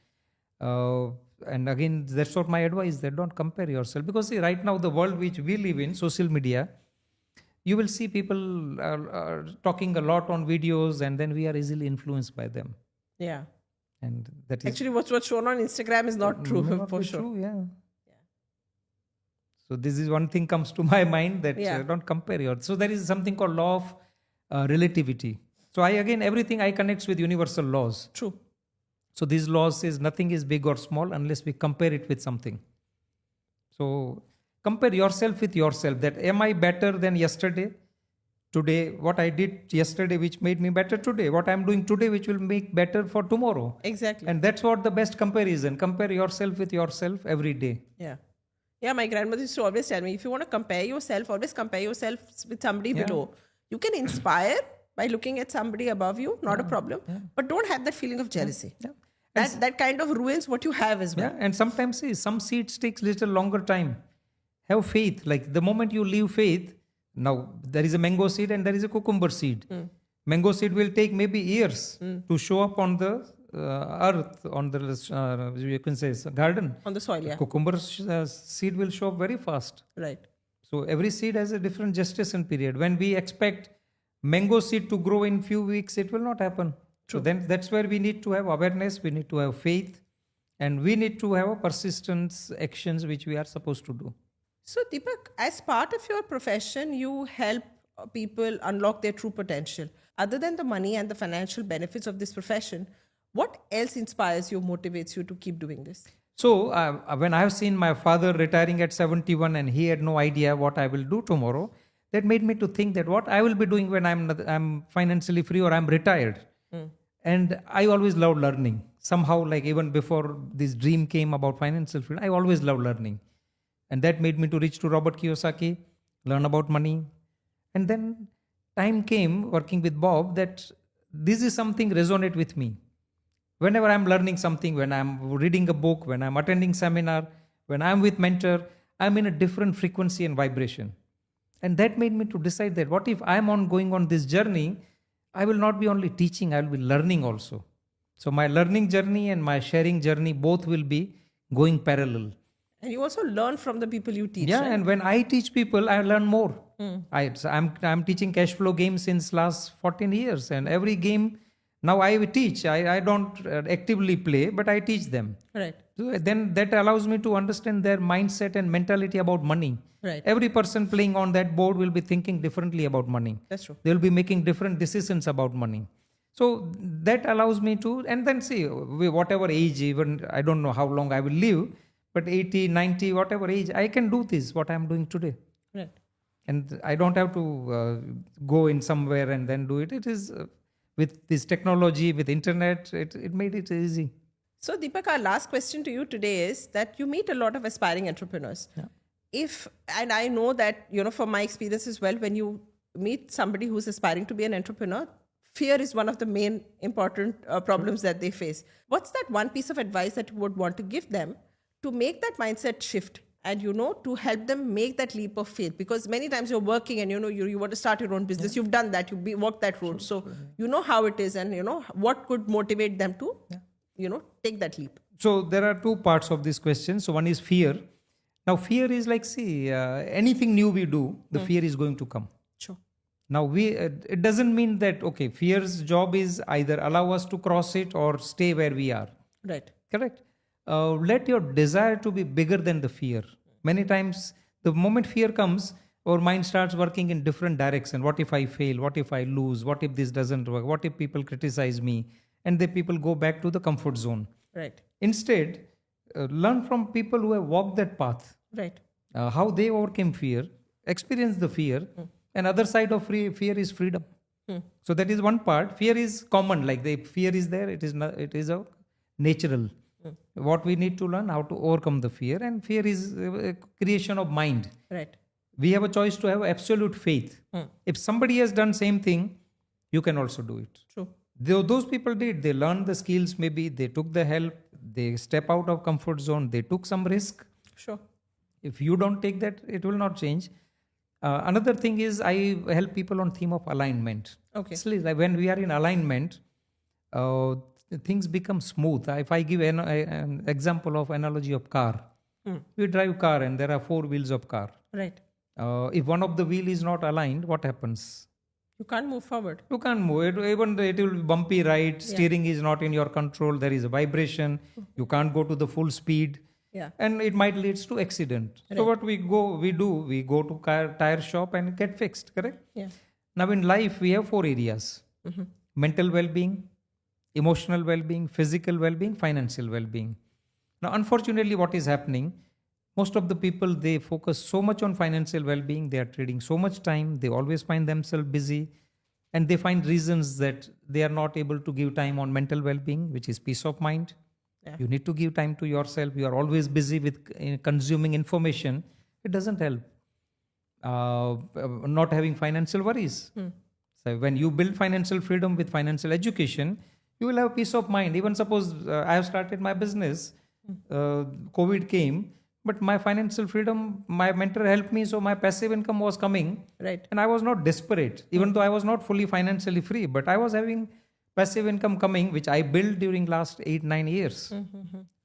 And again, that's what my advice, that don't compare yourself. Because see, right now, the world which we live in, social media, you will see people talking a lot on videos, and then we are easily influenced by them. Yeah. And that is actually what's shown on Instagram is not true, not for be sure. true, yeah. So this is one thing comes to my mind, that don't compare your. So there is something called law of relativity. So everything I connects with universal laws. True. So these laws says nothing is big or small unless we compare it with something. So compare yourself with yourself. That am I better than yesterday? Today, what I did yesterday which made me better today. What I'm doing today which will make better for tomorrow. Exactly. And that's what the best comparison. Compare yourself with yourself every day. Yeah. Yeah, my grandmother used to always tell me, if you want to compare yourself, always compare yourself with somebody below. You can inspire by looking at somebody above you, not a problem. But don't have that feeling of jealousy. That kind of ruins what you have as well. Yeah, and sometimes see, some seeds takes little longer time. Have faith. Like the moment you leave faith, now there is a mango seed and there is a cucumber seed. Mango seed will take maybe years to show up on the earth, on the you can say garden, on the soil. Yeah. Cucumber seed will show up very fast. Right. So every seed has a different gestation period. When we expect mango seed to grow in few weeks, it will not happen. True. So then that's where we need to have awareness, we need to have faith, and we need to have a persistence actions which we are supposed to do. So Dipak, as part of your profession, you help people unlock their true potential. Other than the money and the financial benefits of this profession, what else inspires you, motivates you to keep doing this? So when I have seen my father retiring at 71 and he had no idea what I will do tomorrow, that made me to think that what I will be doing when I'm financially free or I'm retired. And I always loved learning. Somehow, like even before this dream came about financial freedom, I always loved learning. And that made me to reach to Robert Kiyosaki, learn about money. And then time came working with Bob that this is something resonate with me. Whenever I'm learning something, when I'm reading a book, when I'm attending seminar, when I'm with mentor, I'm in a different frequency and vibration. And that made me to decide that what if I'm going on this journey, I will not be only teaching, I will be learning also. So my learning journey and my sharing journey both will be going parallel. And you also learn from the people you teach. Yeah, right? and when I teach people, I learn more. I'm teaching cash flow games since last 14 years, and every game now I teach. I don't actively play, but I teach them. Right. So then that allows me to understand their mindset and mentality about money. Right. Every person playing on that board will be thinking differently about money. That's true. They will be making different decisions about money. So that allows me to, and then see, whatever age, even I don't know how long I will live, but 80, 90, whatever age, I can do this, what I'm doing today. Right. And I don't have to go in somewhere and then do it. It is with this technology, with internet, it made it easy. So, Dipak, our last question to you today is that you meet a lot of aspiring entrepreneurs. Yeah. And I know that, from my experience as well, when you meet somebody who's aspiring to be an entrepreneur, fear is one of the main important problems that they face. What's that one piece of advice that you would want to give them to make that mindset shift and, to help them make that leap of faith? Because many times you're working and, you want to start your own business. You've done that. You've walked that road. So you know how it is and, what could motivate them to, take that leap. So there are two parts of this question. So one is fear. Now fear is like, see, anything new we do, the fear is going to come. Sure. Now it doesn't mean that, okay, fear's job is either allow us to cross it or stay where we are. Right. Correct. Let your desire to be bigger than the fear. Many times, the moment fear comes, our mind starts working in different direction. What if I fail? What if I lose? What if this doesn't work? What if people criticize me? And the people go back to the comfort zone. Right. Instead, learn from people who have walked that path. Right. How they overcame fear, experience the fear, and other side of fear is freedom. So that is one part. Fear is common, like the fear is there. It is a natural. What we need to learn how to overcome the fear, and fear is a creation of mind. Right. We have a choice to have absolute faith. If somebody has done same thing, you can also do it. True. Those people did. They learned the skills. Maybe they took the help. They step out of comfort zone. They took some risk. Sure. If you don't take that, it will not change. Another thing is I help people on theme of alignment. Okay. Actually, like when we are in alignment, things become smooth. If I give an example of analogy of car, we drive car and there are four wheels of car. Right. If one of the wheel is not aligned, what happens? You can't move forward. You can't move. It will be bumpy ride. Steering is not in your control. There is a vibration. You can't go to the full speed. Yeah. And it might lead to accident. Right. So what we go to tire shop and get fixed, correct? Yeah. Now in life, we have four areas. Mental well-being, emotional well-being, physical well-being, financial well-being. Now, unfortunately, what is happening, most of the people, they focus so much on financial well-being. They are trading so much time. They always find themselves busy. And they find reasons that they are not able to give time on mental well-being, which is peace of mind. Yeah. You need to give time to yourself. You are always busy with consuming information. It doesn't help. Not having financial worries. So when you build financial freedom with financial education, you will have peace of mind. Even suppose I have started my business, COVID came, but my financial freedom, my mentor helped me, so my passive income was coming. Right. And I was not desperate, even though I was not fully financially free, but I was having passive income coming, which I built during last 8-9 years.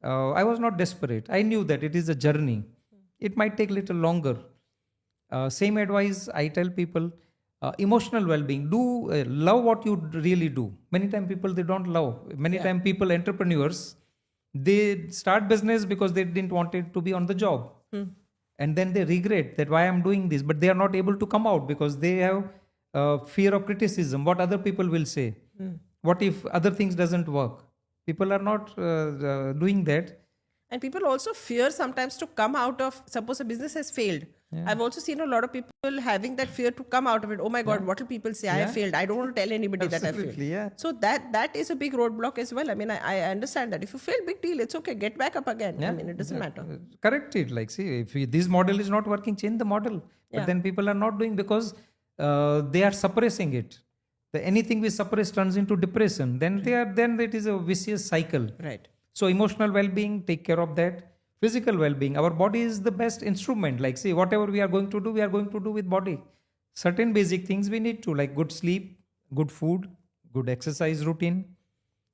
I was not desperate. I knew that it is a journey. It might take a little longer. Same advice I tell people, emotional well-being. Do love what you really do. Many times people, they don't love. Many times people, entrepreneurs, they start business because they didn't want it to be on the job. And then they regret that why I'm doing this, but they are not able to come out because they have fear of criticism, what other people will say. What if other things doesn't work? People are not doing that. And people also fear sometimes to come out of, suppose a business has failed. I've also seen a lot of people having that fear to come out of it. Oh my God, what will people say? I have failed. I don't want to tell anybody that I failed. Absolutely, yeah. So that is a big roadblock as well. I mean, I understand that. If you fail, big deal. It's okay. Get back up again. I mean, it doesn't matter. Correct it. Like, see, if this model is not working, change the model. But then people are not doing because they are suppressing it. Anything we suppress turns into depression. Then it is a vicious cycle. Right. So emotional well-being, take care of that. Physical well-being, our body is the best instrument. Like, see, whatever we are going to do, we are going to do with body. Certain basic things we need to, like good sleep, good food, good exercise routine.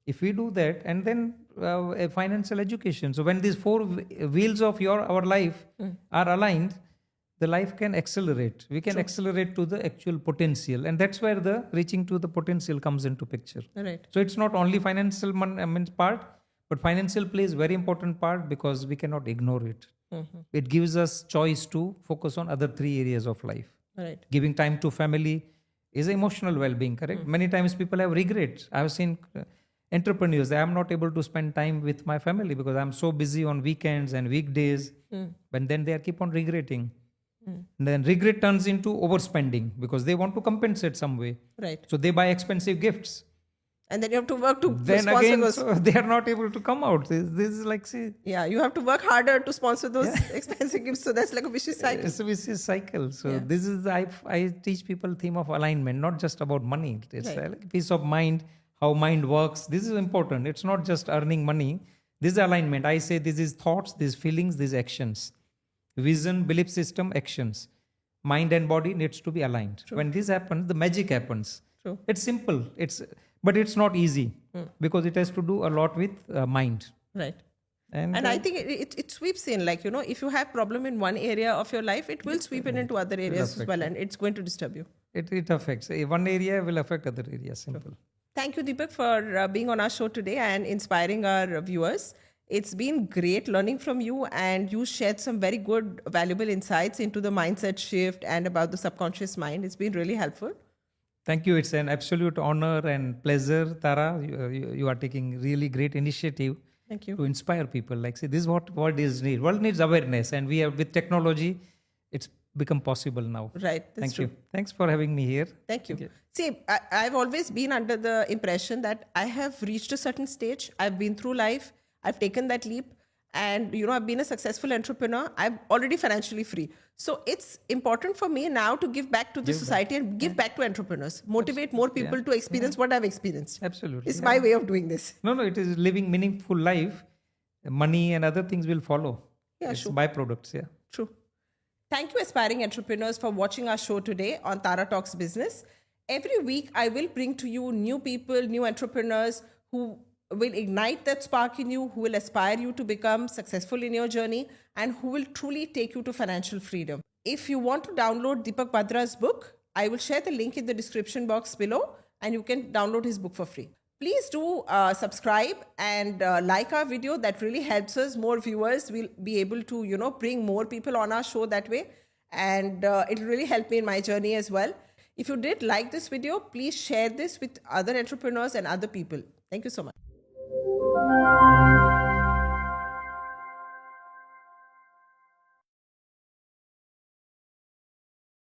If we do that, and then a financial education. So when these four wheels of our life are aligned, the life can accelerate. We can accelerate to the actual potential, and that's where the reaching to the potential comes into picture. Right. So it's not only financial part, but financial plays very important part because we cannot ignore it. It gives us choice to focus on other three areas of life. Right. Giving time to family is emotional well-being, correct? Many times people have regret. I have seen entrepreneurs, I am not able to spend time with my family because I'm so busy on weekends and weekdays. But then they keep on regretting. And then regret turns into overspending because they want to compensate some way. Right. So they buy expensive gifts. And then you have to work to Then sponsor again, those. so they are not able to come out. This is like, see, Yeah, you have to work harder to sponsor those expensive gifts. So that's like a vicious cycle. it's a vicious cycle. So this is, I teach people theme of alignment, not just about money. It's like peace of mind, how mind works. This is important. It's not just earning money. This is alignment. I say this is thoughts, these feelings, these actions. Vision, belief system, actions. Mind and body needs to be aligned. When this happens, the magic happens. True. It's simple. But it's not easy because it has to do a lot with mind. Right. And I think it sweeps in, like, if you have problem in one area of your life, it will sweep in into other areas as well, and it's going to disturb you. it affects. One area will affect other areas. Simple. Thank you, Dipak, for being on our show today and inspiring our viewers. It's been great learning from you, and you shared some very good, valuable insights into the mindset shift and about the subconscious mind. It's been really helpful. Thank you. It's an absolute honor and pleasure, Tara. You are taking really great initiative. Thank you. To inspire people. Like, say, this is what world is need. World needs awareness, and we have, with technology, it's become possible now. Right. That's Thank true. you. Thanks for having me here. Thank you. See, I've always been under the impression that I have reached a certain stage. I've been through life. I've taken that leap. And, I've been a successful entrepreneur. I'm already financially free. So it's important for me now to give back to the society and give back to entrepreneurs. Motivate more people to experience what I've experienced. Absolutely. It's my way of doing this. No, it is living meaningful life. Money and other things will follow. Yeah, it's sure. byproducts, yeah. True. Thank you, aspiring entrepreneurs, for watching our show today on Tara Talks Business. Every week, I will bring to you new people, new entrepreneurs who will ignite that spark in you, who will aspire you to become successful in your journey, and who will truly take you to financial freedom. If you want to download Dipak Bhadra's book, I will share the link in the description box below, and you can download his book for free. Please do subscribe and like our video. That really helps us. More viewers will be able to, bring more people on our show that way. And it will really help me in my journey as well. If you did like this video, please share this with other entrepreneurs and other people. Thank you so much.